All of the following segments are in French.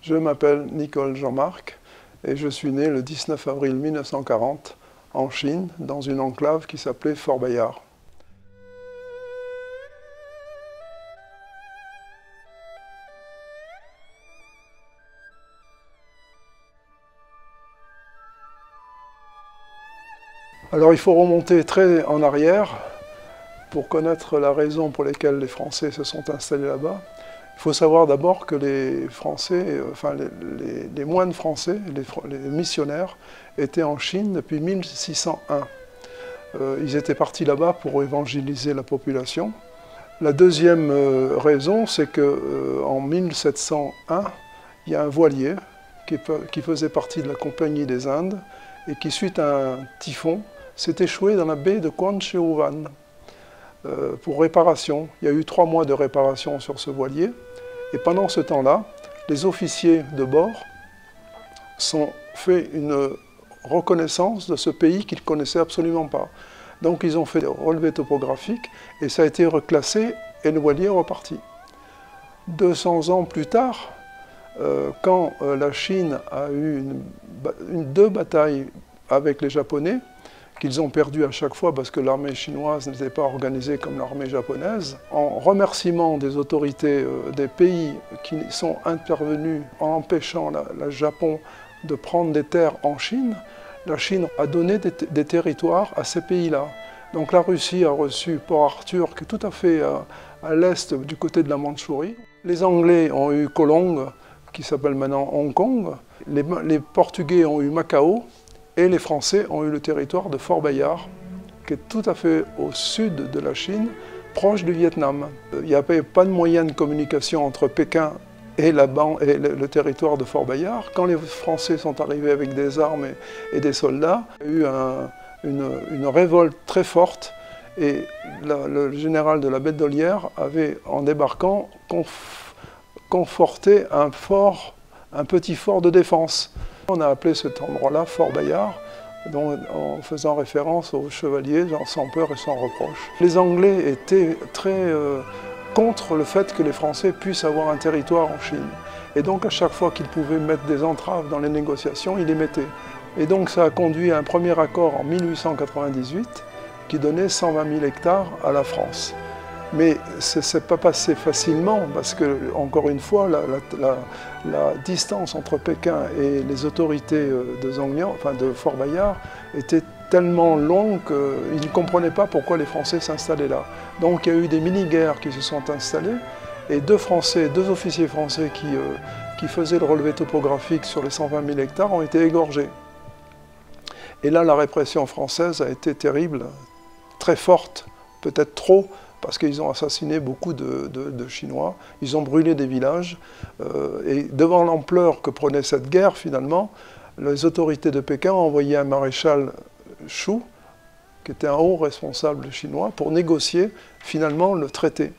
Je m'appelle Nicole Jean-Marc et je suis né le 19 avril 1940 en Chine, dans une enclave qui s'appelait Fort Bayard. Alors il faut remonter très en arrière pour connaître la raison pour laquelle les Français se sont installés là-bas. Il faut savoir d'abord que les Français, les moines français, les missionnaires, étaient en Chine depuis 1601. Ils étaient partis là-bas pour évangéliser la population. La deuxième raison, c'est qu'en 1701, il y a un voilier qui faisait partie de la Compagnie des Indes et qui, suite à un typhon, s'est échoué dans la baie de Quancheuvan pour réparation. Il y a eu 3 mois de réparation sur ce voilier. Et pendant ce temps-là, les officiers de bord ont fait une reconnaissance de ce pays qu'ils ne connaissaient absolument pas. Donc ils ont fait des relevés topographiques et ça a été reclassé et le voilier est reparti. 200 ans plus tard, quand la Chine a eu deux batailles avec les Japonais, qu'ils ont perdu à chaque fois parce que l'armée chinoise n'était pas organisée comme l'armée japonaise. En remerciement des autorités des pays qui sont intervenus en empêchant le Japon de prendre des terres en Chine, la Chine a donné des territoires à ces pays-là. Donc la Russie a reçu Port Arthur, qui est tout à fait à l'est du côté de la Mandchourie. Les Anglais ont eu Kolong, qui s'appelle maintenant Hong Kong. Les Portugais ont eu Macao. Et les Français ont eu le territoire de Fort Bayard, qui est tout à fait au sud de la Chine, proche du Vietnam. Il n'y avait pas de moyen de communication entre Pékin et le territoire de Fort Bayard. Quand les Français sont arrivés avec des armes et des soldats, il y a eu une révolte très forte et le général de la Bédolière avait, en débarquant, conforté un petit fort de défense. On a appelé cet endroit-là Fort Bayard, en faisant référence aux chevaliers sans peur et sans reproche. Les Anglais étaient très contre le fait que les Français puissent avoir un territoire en Chine. Et donc à chaque fois qu'ils pouvaient mettre des entraves dans les négociations, ils les mettaient. Et donc ça a conduit à un premier accord en 1898 qui donnait 120 000 hectares à la France. Mais ça ne s'est pas passé facilement parce que, encore une fois, la distance entre Pékin et les autorités de Fort Bayard était tellement longue qu'ils ne comprenaient pas pourquoi les Français s'installaient là. Donc il y a eu des mini-guerres qui se sont installées et deux officiers français qui faisaient le relevé topographique sur les 120 000 hectares ont été égorgés. Et là, la répression française a été terrible, très forte, peut-être trop, parce qu'ils ont assassiné beaucoup de Chinois, ils ont brûlé des villages, et devant l'ampleur que prenait cette guerre, finalement, les autorités de Pékin ont envoyé un maréchal Shu, qui était un haut responsable chinois, pour négocier finalement le traité.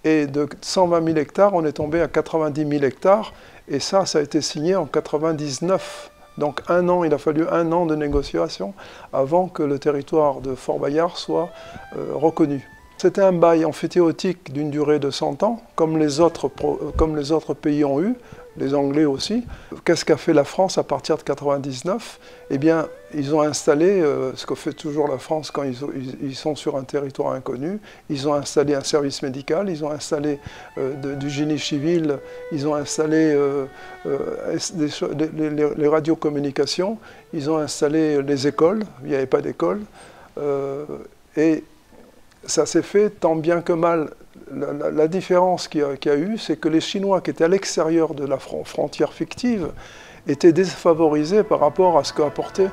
Et de 120 000 hectares, on est tombé à 90 000 hectares, et ça a été signé en 99. Donc il a fallu 1 an de négociation avant que le territoire de Fort Bayard soit reconnu. C'était un bail emphytéotique d'une durée de 100 ans, comme les autres pays ont eu, les Anglais aussi. Qu'est-ce qu'a fait la France à partir de 1999? Eh bien, ils ont installé, ce que fait toujours la France quand ils sont sur un territoire inconnu, ils ont installé un service médical, ils ont installé du génie civil, ils ont installé les radiocommunications, ils ont installé les écoles, il n'y avait pas d'école, et ça s'est fait tant bien que mal. La différence qu'il y a eu, c'est que les Chinois qui étaient à l'extérieur de la frontière fictive étaient défavorisés par rapport à ce qu'apportaient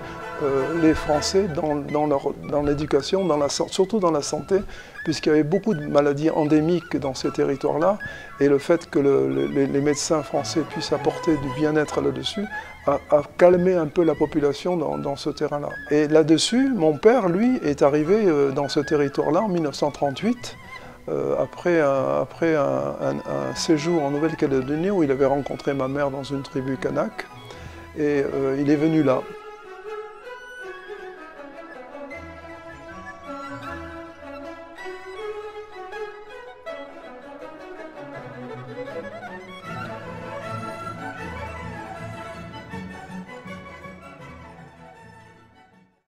les Français dans l'éducation, surtout dans la santé, puisqu'il y avait beaucoup de maladies endémiques dans ces territoires-là, et le fait que les médecins français puissent apporter du bien-être là-dessus a calmé un peu la population dans ce terrain-là. Et là-dessus, mon père, lui, est arrivé dans ce territoire-là en 1938, après un séjour en Nouvelle-Calédonie où il avait rencontré ma mère dans une tribu kanak, et il est venu là.